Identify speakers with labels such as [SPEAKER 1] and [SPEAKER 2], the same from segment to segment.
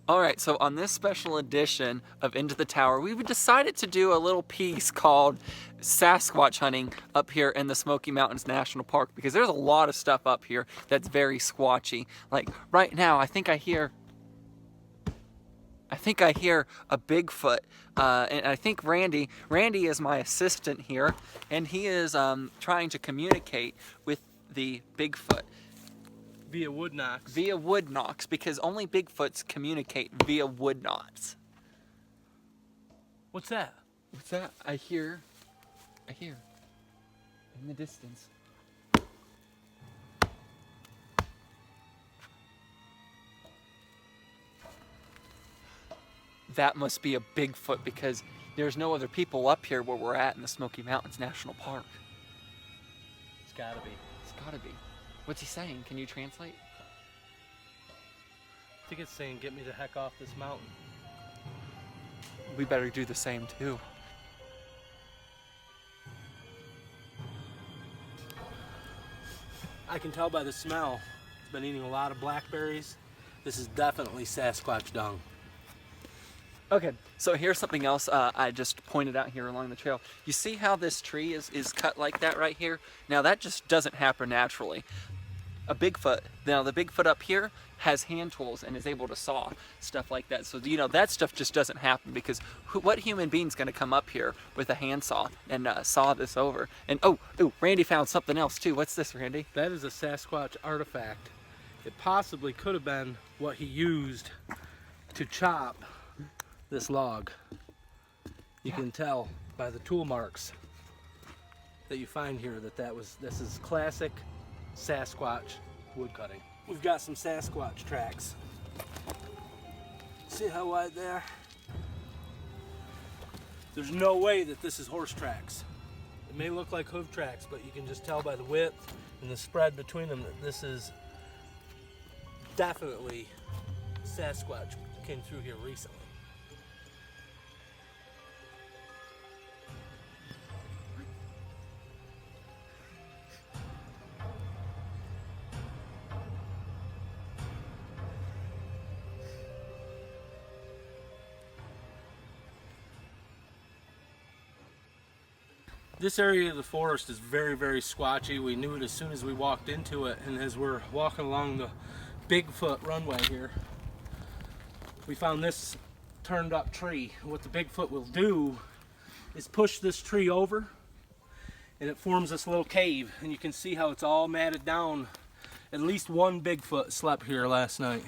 [SPEAKER 1] Alright, so on this special edition of Into the Tower, we've decided to do a little piece called Sasquatch hunting up here in the Smoky Mountains National Park, because there's a lot of stuff up here that's very squatchy. Like right now, I think I hear a Bigfoot, and I think Randy is my assistant here, and he is trying to communicate with the Bigfoot.
[SPEAKER 2] Via wood knocks.
[SPEAKER 1] Via wood knocks, because only Bigfoots communicate via wood knocks.
[SPEAKER 2] What's that?
[SPEAKER 1] What's that? I hear in the distance. That must be a Bigfoot, because there's no other people up here where we're at in the Smoky Mountains National Park.
[SPEAKER 2] It's gotta be.
[SPEAKER 1] It's gotta be. What's he saying? Can you translate?
[SPEAKER 2] I think it's saying, get me the heck off this mountain.
[SPEAKER 1] We better do the same too.
[SPEAKER 2] I can tell by the smell. It's been eating a lot of blackberries. This is definitely Sasquatch dung.
[SPEAKER 1] Okay, so here's something else I just pointed out here along the trail. You see how this tree is cut like that right here? Now that just doesn't happen naturally. The Bigfoot up here has hand tools and is able to saw stuff like that. So, you know, that stuff just doesn't happen, because what human being's gonna come up here with a handsaw and saw this over? And oh, Randy found something else too. What's this, Randy?
[SPEAKER 2] That is a Sasquatch artifact. It possibly could have been what he used to chop this log. You can tell by the tool marks that you find here that this is classic Sasquatch wood cutting. We've got some Sasquatch tracks. See how wide they are? There's no way that this is horse tracks. It may look like hoof tracks, but you can just tell by the width and the spread between them that this is definitely Sasquatch came through here recently. This area of the forest is very, very squatchy. We knew it as soon as we walked into it, and as we're walking along the Bigfoot runway here, we found this turned up tree. What the Bigfoot will do is push this tree over, and it forms this little cave, and you can see how it's all matted down. At least one Bigfoot slept here last night,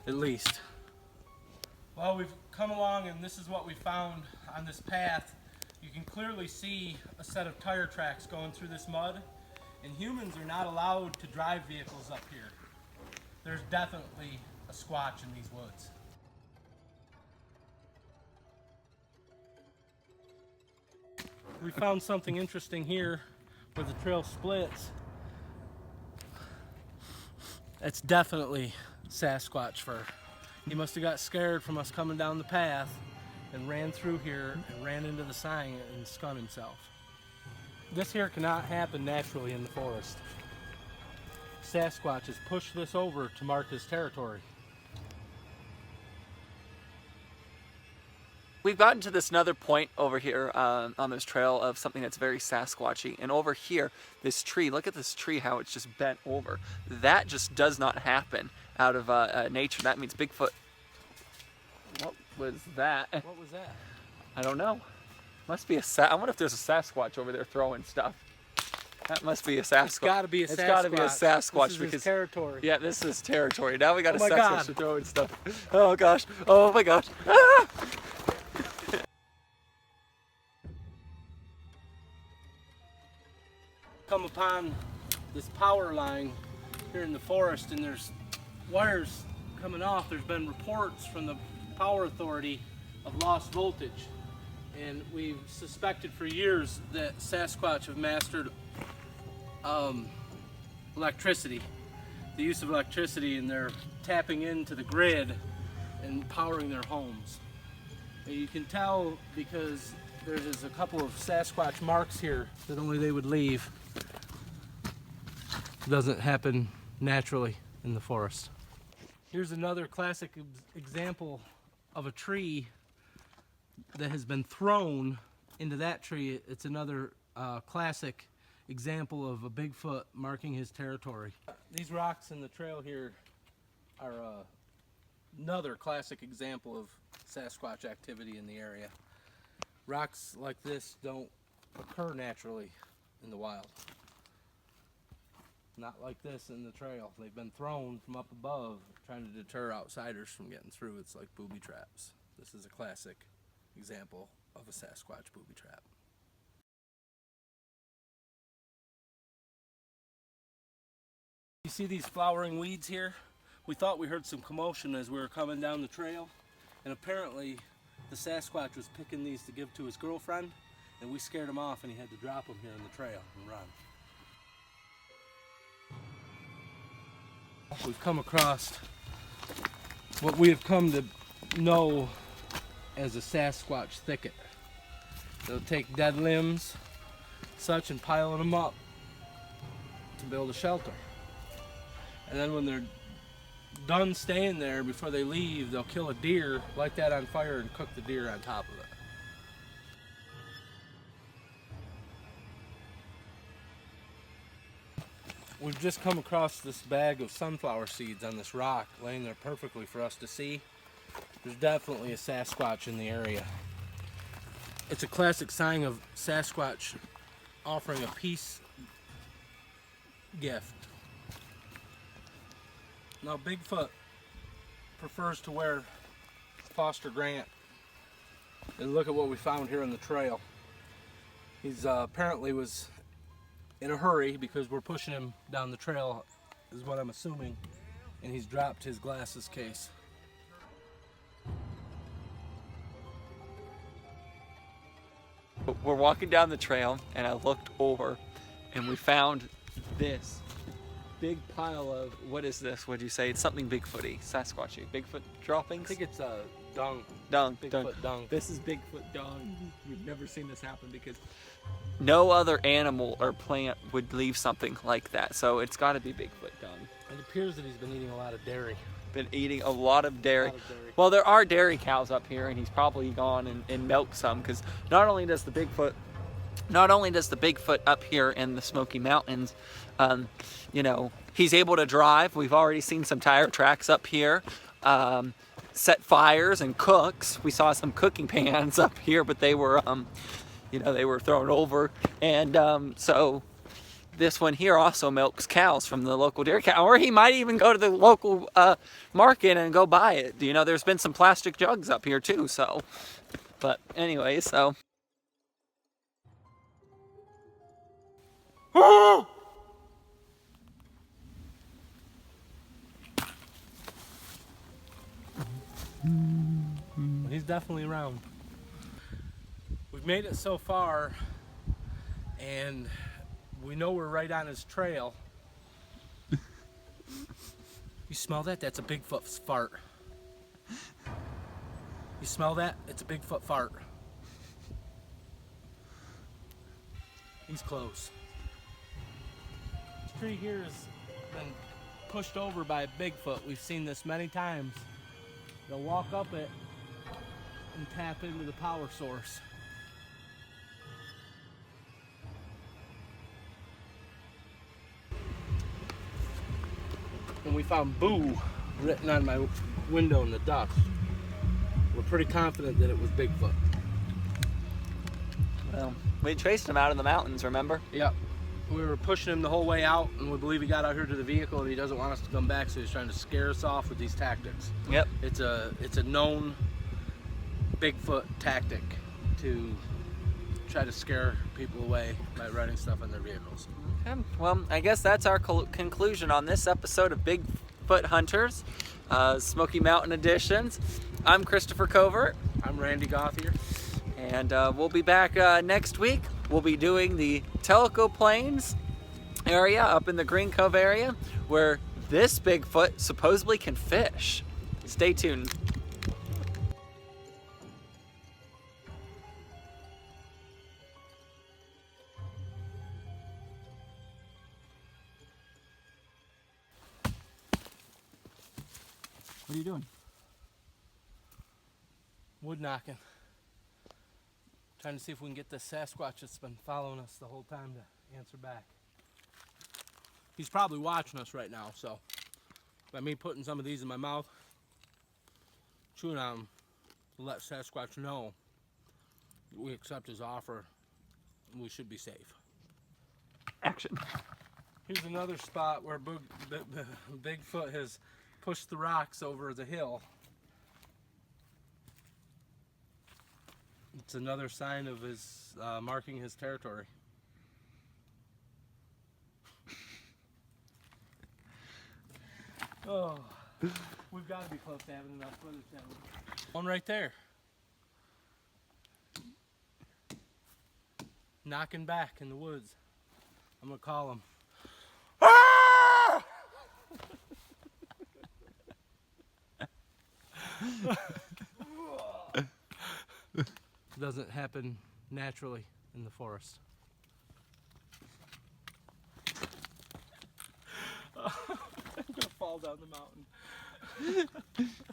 [SPEAKER 2] at least. Well, we've come along, and this is what we found on this path. You can clearly see a set of tire tracks going through this mud, and humans are not allowed to drive vehicles up here. There's definitely a squatch in these woods. We found something interesting here where the trail splits. It's definitely Sasquatch fur. He must have got scared from us coming down the path and ran through here and ran into the sign and skunned himself. This here cannot happen naturally in the forest. Sasquatch has pushed this over to mark his territory.
[SPEAKER 1] We've gotten to this another point over here on this trail of something that's very Sasquatchy. And over here, this tree, look at this tree, how it's just bent over. That just does not happen out of nature. That means Bigfoot. What was that?
[SPEAKER 2] What was that?
[SPEAKER 1] I don't know. Must be I wonder if there's a Sasquatch over there throwing stuff. That must be a Sasquatch.
[SPEAKER 2] It's gotta be a Sasquatch.
[SPEAKER 1] It's gotta be a Sasquatch.
[SPEAKER 2] This is
[SPEAKER 1] because
[SPEAKER 2] his territory.
[SPEAKER 1] Yeah, this is territory. Now we got a
[SPEAKER 2] my
[SPEAKER 1] Sasquatch
[SPEAKER 2] God.
[SPEAKER 1] throwing stuff. Oh gosh. Oh my gosh. Ah!
[SPEAKER 2] Come upon this power line here in the forest, and there's wires coming off. There's been reports from the power authority of lost voltage, and we've suspected for years that Sasquatch have mastered electricity, the use of electricity, and they're tapping into the grid and powering their homes. And you can tell because there's a couple of Sasquatch marks here that only they would leave. It doesn't happen naturally in the forest. Here's another classic example of a tree that has been thrown into that tree. It's another classic example of a Bigfoot marking his territory. These rocks in the trail here are another classic example of Sasquatch activity in the area. Rocks like this don't occur naturally in the wild. Not like this in the trail. They've been thrown from up above, trying to deter outsiders from getting through. It's like booby traps. This is a classic example of a Sasquatch booby trap. You see these flowering weeds here? We thought we heard some commotion as we were coming down the trail, and apparently the Sasquatch was picking these to give to his girlfriend, and we scared him off and he had to drop them here in the trail and run. We've come across what we have come to know as a Sasquatch thicket. They'll take dead limbs, such, and pile them up to build a shelter. And then when they're done staying there, before they leave, they'll kill a deer, light that on fire, and cook the deer on top of it. We've just come across this bag of sunflower seeds on this rock, laying there perfectly for us to see. There's definitely a Sasquatch in the area. It's a classic sign of Sasquatch offering a peace gift. Now Bigfoot prefers to wear Foster Grant. And look at what we found here on the trail. He's apparently was in a hurry because we're pushing him down the trail, is what I'm assuming, and he's dropped his glasses case.
[SPEAKER 1] We're walking down the trail and I looked over and we found this big pile of, what is this? Would you say? It's something Bigfooty, Sasquatchy. Bigfoot droppings?
[SPEAKER 2] I think it's dung.
[SPEAKER 1] Bigfoot
[SPEAKER 2] dung.
[SPEAKER 1] This is Bigfoot dung. We've never seen this happen because no other animal or plant would leave something like that. So it's got to be Bigfoot dung.
[SPEAKER 2] It appears that he's been eating a lot of dairy.
[SPEAKER 1] Been eating a lot of dairy. Well, there are dairy cows up here, and he's probably gone and milked some, because not only does the Bigfoot up here in the Smoky Mountains, you know, he's able to drive. We've already seen some tire tracks up here. Set fires and cooks. We saw some cooking pans up here, but they were, you know, they were thrown over. And so this one here also milks cows from the local dairy cow, or he might even go to the local market and go buy it. You know, there's been some plastic jugs up here too, so. But anyway, so.
[SPEAKER 2] He's definitely around. We've made it so far, and we know we're right on his trail. You smell that? That's a Bigfoot fart. You smell that? It's a Bigfoot fart. He's close. This tree here has been pushed over by a Bigfoot. We've seen this many times. They'll walk up it and tap into the power source. And we found "boo" written on my window in the dust. We're pretty confident that it was Bigfoot.
[SPEAKER 1] Well, we traced him out in the mountains, remember?
[SPEAKER 2] Yep. We were pushing him the whole way out, and we believe he got out here to the vehicle, and he doesn't want us to come back, so he's trying to scare us off with these tactics.
[SPEAKER 1] Yep.
[SPEAKER 2] It's a known Bigfoot tactic to try to scare people away by riding stuff on their vehicles.
[SPEAKER 1] Okay. Well, I guess that's our conclusion on this episode of Bigfoot Hunters, Smoky Mountain Editions. I'm Christopher Covert.
[SPEAKER 2] I'm Randy Gothier.
[SPEAKER 1] And we'll be back next week. We'll be doing the Tellico Plains area up in the Green Cove area where this Bigfoot supposedly can fish. Stay tuned. are you doing?
[SPEAKER 2] Wood knocking. Trying to see if we can get this Sasquatch that's been following us the whole time to answer back. He's probably watching us right now, so by me putting some of these in my mouth, chewing on them, to let Sasquatch know we accept his offer and we should be safe.
[SPEAKER 1] Action.
[SPEAKER 2] Here's another spot where Bigfoot has pushed the rocks over the hill. It's another sign of his marking his territory. Oh, we've got to be close to having enough footage, haven't we? One right there. Knocking back in the woods. I'm gonna call him. Doesn't happen naturally in the forest. I'm gonna fall down the mountain.